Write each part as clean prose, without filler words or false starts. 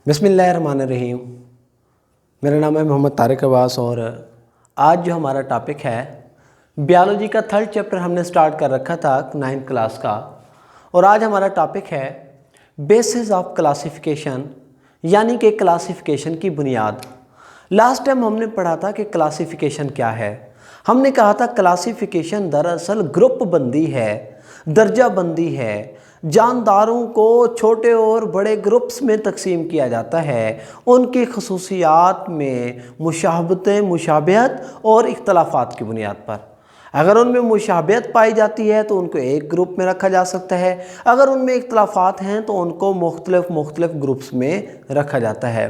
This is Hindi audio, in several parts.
बिस्मिल्लाहिर्रहमानिर्रहीम। मेरा नाम है मोहम्मद तारिक अब्बास और आज जो हमारा टॉपिक है बायोलॉजी का थर्ड चैप्टर हमने स्टार्ट कर रखा था 9th क्लास का। और आज हमारा टॉपिक है बेसिस ऑफ क्लासिफिकेशन, यानी कि क्लासिफिकेशन की बुनियाद। लास्ट टाइम हमने पढ़ा था कि क्लासिफिकेशन क्या है। हमने कहा था क्लासिफिकेशन दरअसल ग्रुप बंदी है, दर्जा बंदी है। जानदारों को छोटे और बड़े ग्रुप्स में तकसीम किया जाता है, उनकी खसूसियात में मुशाबहत और इख्तलाफात की बुनियाद पर। अगर उनमें मुशाबहत पाई जाती है तो उनको एक ग्रुप में रखा जा सकता है, अगर उनमें इख्तलाफात हैं तो उनको मुख्तलिफ ग्रुप्स में रखा जाता है।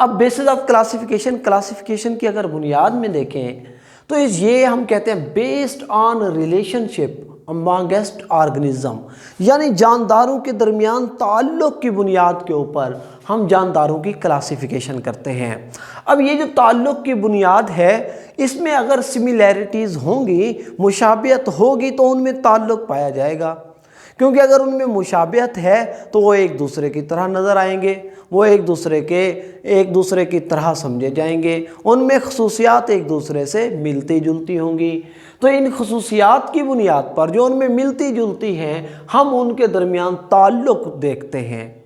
अब बेसिस ऑफ क्लासिफिकेशन की अगर बुनियाद में देखें तो ये हम कहते हैं based on relationship amongst organism, यानी जानदारों के दरमियान ताल्लुक़ की बुनियाद के ऊपर हम जानदारों की क्लासिफिकेशन करते हैं। अब ये जो ताल्लुक़ की बुनियाद है, इसमें अगर सिमिलैरिटीज़ होंगी, मुशाबियत होगी तो उनमें ताल्लुक़ पाया जाएगा। क्योंकि अगर उनमें मुशाबियत है तो वो एक दूसरे की तरह नज़र आएंगे, वो एक दूसरे की तरह समझे जाएंगे, उनमें खसूसियात एक दूसरे से मिलती जुलती होंगी। तो इन खसूसियात की बुनियाद पर जो उनमें मिलती जुलती हैं, हम उनके दरमियान ताल्लुक़ देखते हैं।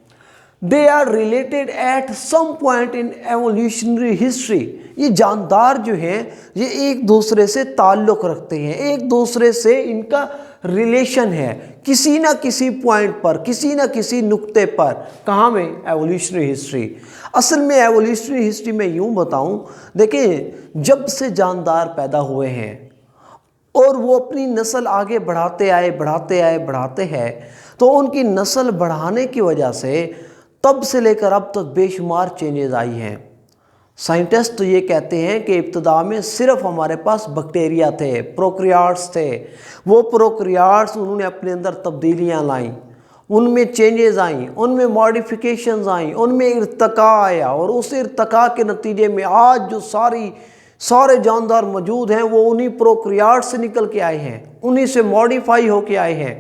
They are related at some point in evolutionary history. ये जानदार जो हैं ये एक दूसरे से ताल्लुक़ रखते हैं, एक दूसरे से इनका रिलेशन है किसी ना किसी पॉइंट पर, किसी ना किसी नुक्ते पर। कहाँ में? Evolutionary history. असल में एवोल्यूशनरी हिस्ट्री में यूँ बताऊँ, देखिए जब से जानदार पैदा हुए हैं और वो अपनी नस्ल आगे बढ़ाते हैं, तो उनकी नस्ल बढ़ाने की वजह से तब से लेकर अब तक बेशुमार चेंजेस आई हैं। साइंटिस्ट तो ये कहते हैं कि इब्तिदा में सिर्फ हमारे पास बैक्टीरिया थे, प्रोकैरियोट्स थे। वो प्रोकैरियोट्स उन्होंने अपने अंदर तब्दीलियाँ लाईं, उनमें चेंजेस आईं, उनमें मॉडिफिकेशंस आईं, उनमें इर्तका आया और उस इर्तका के नतीजे में आज जो सारे जानदार मौजूद हैं वो उन्हीं प्रोकैरियोट्स से निकल के आए हैं, उन्हीं से मॉडिफाई होके आए हैं।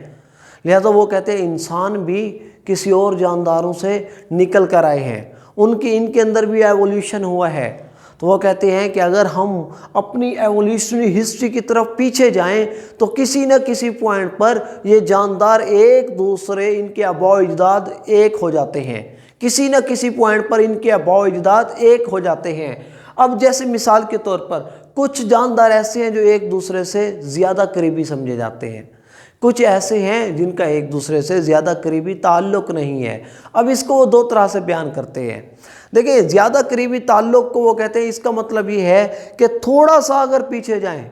लिहाजा वो कहते हैं इंसान भी किसी और जानदारों से निकल कर आए हैं, इनके अंदर भी एवोल्यूशन हुआ है। तो वो कहते हैं कि अगर हम अपनी एवोल्यूशनरी हिस्ट्री की तरफ पीछे जाएं तो किसी न किसी पॉइंट पर ये जानदार एक दूसरे, इनके आबाओ अजदाद एक हो जाते हैं, किसी न किसी पॉइंट पर इनके आबाओ अजदाद एक हो जाते हैं। अब जैसे मिसाल के तौर पर कुछ जानदार ऐसे हैं जो एक दूसरे से ज़्यादा करीबी समझे जाते हैं, कुछ ऐसे हैं जिनका एक दूसरे से ज़्यादा करीबी ताल्लुक़ नहीं है। अब इसको वो दो तरह से बयान करते हैं। देखिए ज़्यादा करीबी ताल्लुक़ को वो कहते हैं, इसका मतलब ये है कि थोड़ा सा अगर पीछे जाएं,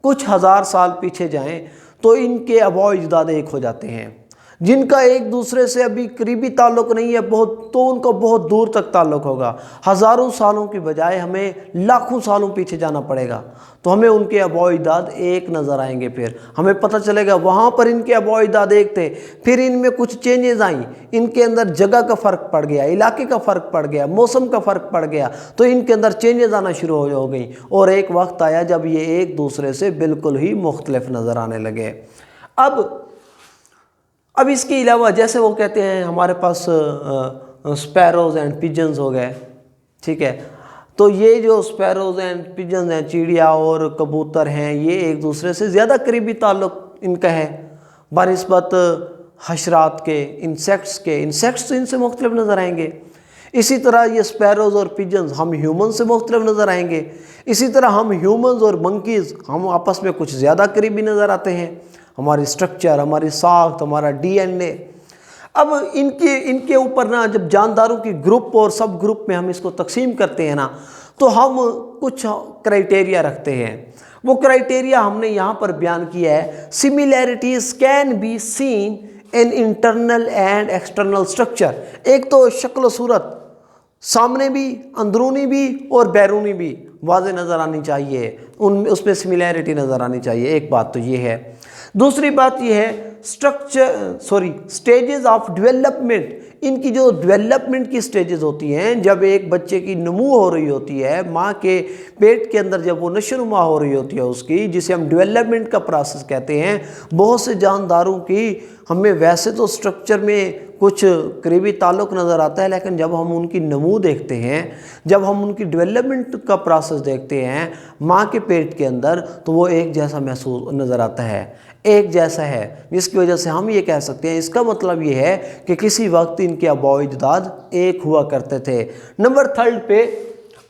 कुछ हज़ार साल पीछे जाएं, तो इनके आबाओ अजदाद एक हो जाते हैं। जिनका एक दूसरे से अभी करीबी ताल्लुक़ नहीं है बहुत, तो उनका बहुत दूर तक ताल्लुक़ होगा। हज़ारों सालों की बजाय हमें लाखों सालों पीछे जाना पड़ेगा तो हमें उनके आबाओ अजदाद एक नज़र आएंगे। फिर हमें पता चलेगा वहाँ पर इनके आबाओ अजदाद एक थे, फिर इनमें कुछ चेंजेस आई, इनके अंदर जगह का फ़र्क पड़ गया, इलाके का फ़र्क पड़ गया, मौसम का फ़र्क पड़ गया, तो इनके अंदर चेंजेस आना शुरू हो गई और एक वक्त आया जब ये एक दूसरे से बिल्कुल ही मुख्तलिफ नज़र आने लगे। अब इसके अलावा जैसे वो कहते हैं हमारे पास स्पैरोज़ एंड पिजन्स हो गए, ठीक है। तो ये जो स्पैरोज़ एंड पिजन्स हैं, चिड़िया और कबूतर हैं, ये एक दूसरे से ज़्यादा करीबी ताल्लुक़ इनका है बनिस्बत हशरात के, इंसेक्ट्स तो इनसे मुख्तलिफ नज़र आएंगे। इसी तरह ये स्पैरोज़ और पिजन्स हम ह्यूमन से मुख्तलिफ नज़र आएंगे। इसी तरह हम ह्यूमन्स और मंकीज़ हम आपस में कुछ ज़्यादा करीबी नज़र आते हैं, हमारी स्ट्रक्चर, हमारी साख्त, हमारा डीएनए। अब इनके ऊपर ना जब जानदारों की ग्रुप और सब ग्रुप में हम इसको तकसीम करते हैं ना, तो हम कुछ क्राइटेरिया रखते हैं। वो क्राइटेरिया हमने यहाँ पर बयान किया है। Similarities can be seen in internal and external structure. एक तो शक्ल सूरत, सामने भी, अंदरूनी भी और बैरूनी भी वाज़े नज़र आनी चाहिए, उसमें सिमिलैरिटी नज़र आनी चाहिए। एक बात तो ये है। दूसरी बात यह है स्टेजेस ऑफ डेवलपमेंट। इनकी जो डेवलपमेंट की स्टेजेस होती हैं, जब एक बच्चे की नमू हो रही होती है, माँ के पेट के अंदर जब वो नशोनुमा हो रही होती है उसकी, जिसे हम डेवलपमेंट का प्रोसेस कहते हैं। बहुत से जानदारों की हमें वैसे तो स्ट्रक्चर में कुछ करीबी ताल्लुक़ नज़र आता है, लेकिन जब हम उनकी नमू देखते हैं, जब हम उनकी डेवलपमेंट का प्रोसेस देखते हैं माँ के पेट के अंदर, तो वो एक जैसा महसूस नज़र आता है, एक जैसा है, जिसकी वजह से हम ये कह सकते हैं, इसका मतलब ये है कि किसी वक्त इनके आबाओ अजदाद एक हुआ करते थे। नंबर 3 पे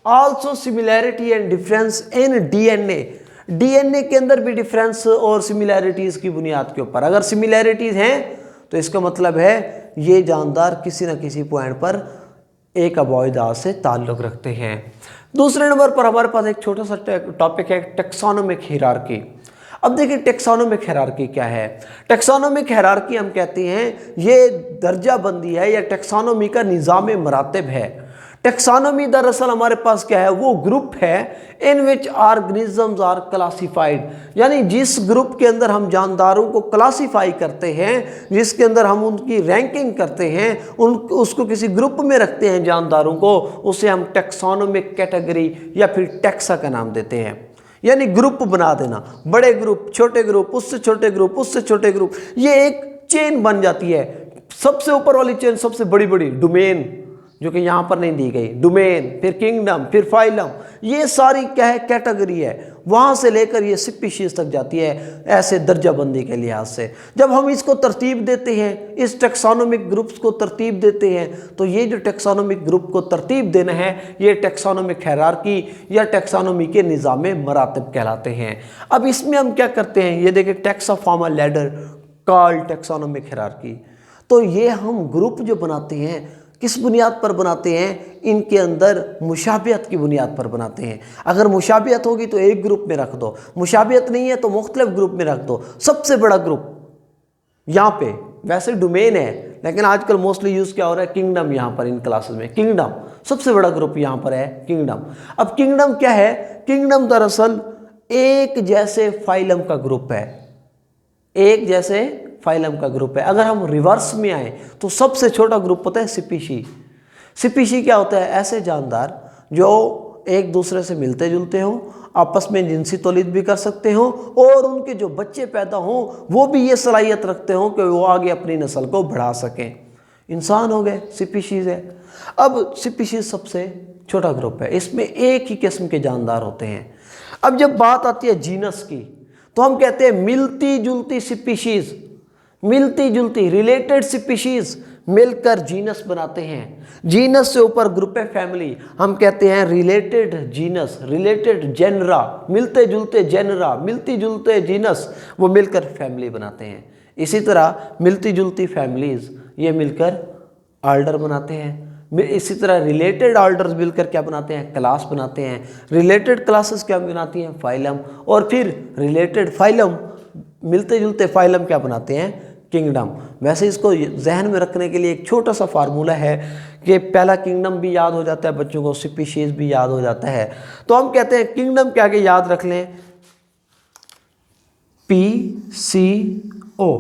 also similarity and difference in DNA. DNA के अंदर भी डिफरेंस और सिमिलैरिटीज़ की बुनियाद के ऊपर, अगर सिमिलैरिटीज़ हैं तो इसका मतलब है ये जानदार किसी न किसी पॉइंट पर एक आबाओ अजदाद से ताल्लुक़ रखते हैं। दूसरे नंबर पर हमारे पास एक छोटा सा टॉपिक है टेक्सोनोमिक हायरार्की। अब देखिए टेक्सोनोमिक हायरार्की क्या है। टेक्सोनोमिक हायरार्की हम कहते हैं ये दर्जा बंदी है या टेक्सोनोमी का निज़ाम मरातब है। टेक्सोनोमी दरअसल हमारे पास क्या है, वो ग्रुप है इन विच ऑर्गेनिजम्स आर क्लासिफाइड, यानी जिस ग्रुप के अंदर हम जानदारों को क्लासीफाई करते हैं, जिसके अंदर हम उनकी रैंकिंग करते हैं, उसको किसी ग्रुप में रखते हैं जानदारों को, उसे हम टेक्सोनोमिक कैटेगरी या फिर टेक्सा का नाम देते हैं। यानी ग्रुप बना देना, बड़े ग्रुप, छोटे ग्रुप, उससे छोटे ग्रुप, उससे छोटे ग्रुप, ये एक चेन बन जाती है। सबसे ऊपर वाली चेन सबसे बड़ी बड़ी डोमेन, जो कि यहाँ पर नहीं दी गई, डोमेन, फिर किंगडम, फिर फाइलम, ये सारी क्या है, कैटेगरी है। वहाँ से लेकर ये स्पीशीज तक जाती है, ऐसे दर्जाबंदी के लिहाज से। जब हम इसको तरतीब देते हैं, इस टेक्सोनोमिक ग्रुप्स को तरतीब देते हैं, तो ये जो टेक्सोनोमिक ग्रुप को तरतीब देना है, ये टेक्सोनोमिक हायरार्की या टेक्सोनोमी के निज़ाम मरातब कहलाते हैं। अब इसमें हम क्या करते हैं, ये देखिए taxa form a ladder called taxonomic hierarchy. तो ये हम ग्रुप जो बनाते हैं किस बुनियाद पर बनाते हैं, इनके अंदर मुशाबियत की बुनियाद पर बनाते हैं। अगर मुशाबियत होगी तो एक ग्रुप में रख दो, मुशाबियत नहीं है तो मुख्तलिफ ग्रुप में रख दो। सबसे बड़ा ग्रुप यहाँ पे वैसे डोमेन है, लेकिन आजकल मोस्टली यूज़ क्या हो रहा है, किंगडम। यहाँ पर इन क्लासेस में किंगडम सबसे बड़ा ग्रुप यहाँ पर है, किंगडम। अब किंगडम क्या है, किंगडम दरअसल एक जैसे फाइलम का ग्रुप है, एक जैसे फाइलम का ग्रुप है। अगर हम रिवर्स में आए तो सबसे छोटा ग्रुप होता है स्पीशी। स्पीशी क्या होता है, ऐसे जानदार जो एक दूसरे से मिलते जुलते हों, आपस में जिनसी तौलीद भी कर सकते हों, और उनके जो बच्चे पैदा हों वो भी ये सलाहियत रखते हों कि वो आगे अपनी नस्ल को बढ़ा सकें। इंसान हो गए, स्पीशीज़ है। अब स्पीशीज़ सबसे छोटा ग्रुप है, इसमें एक ही किस्म के जानदार होते हैं। अब जब बात आती है जीनस की, तो हम कहते हैं मिलती जुलती स्पीशीज़, मिलती जुलती रिलेटेड स्पीशीज मिलकर जीनस बनाते हैं। जीनस से ऊपर ग्रुप है फैमिली, हम कहते हैं रिलेटेड जीनस, रिलेटेड जेनरा, मिलते जुलते जेनरा, मिलती जुलते जीनस, वो मिलकर फैमिली बनाते हैं। इसी तरह मिलती जुलती फैमिलीज ये मिलकर ऑर्डर बनाते हैं। इसी तरह रिलेटेड ऑर्डर्स मिलकर क्या बनाते हैं, क्लास बनाते हैं। रिलेटेड क्लासेस क्या बनाती हैं, फाइलम। और फिर रिलेटेड फाइलम, मिलते जुलते फाइलम क्या बनाते हैं, किंगडम। वैसे इसको जहन में रखने के लिए एक छोटा सा फार्मूला है कि पहला किंगडम भी याद हो जाता है बच्चों को, स्पीशीज भी याद हो जाता है। तो हम कहते हैं किंगडम के आगे याद रख लें PCO,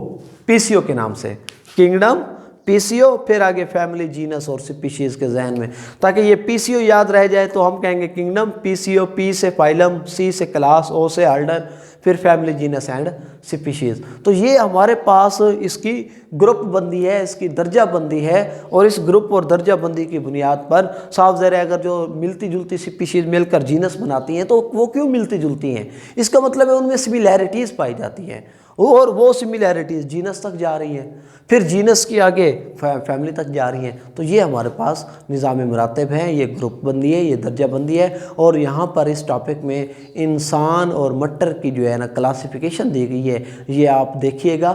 PCO के नाम से किंगडम, PCO, फिर आगे फैमिली, जीनस और स्पीशीज के जहन में, ताकि ये PCO याद रह जाए तो हम कहेंगे किंगडम, PCO, P से फाइलम, C से क्लास, O से ऑर्डर, फिर फैमिली, जीनस एंड स्पीशीज। तो ये हमारे पास इसकी ग्रुप बंदी है, इसकी दर्जा बंदी है, और इस ग्रुप और दर्जा बंदी की बुनियाद पर साफ ज़ाहिर है अगर जो मिलती जुलती स्पीशीज मिलकर जीनस बनाती हैं तो वो क्यों मिलती जुलती हैं, इसका मतलब है उनमें सिमिलैरिटीज़ पाई जाती हैं, और वो सिमिलैरिटीज़ जीनस तक जा रही हैं, फिर जीनस की आगे फैमिली तक जा रही हैं। तो ये हमारे पास निज़ाम मरातब हैं, ये ग्रुप बंदी है, ये दर्जा बंदी है। और यहाँ पर इस टॉपिक में इंसान और मटर की जो है ना क्लासिफिकेशन दी गई है, ये आप देखिएगा।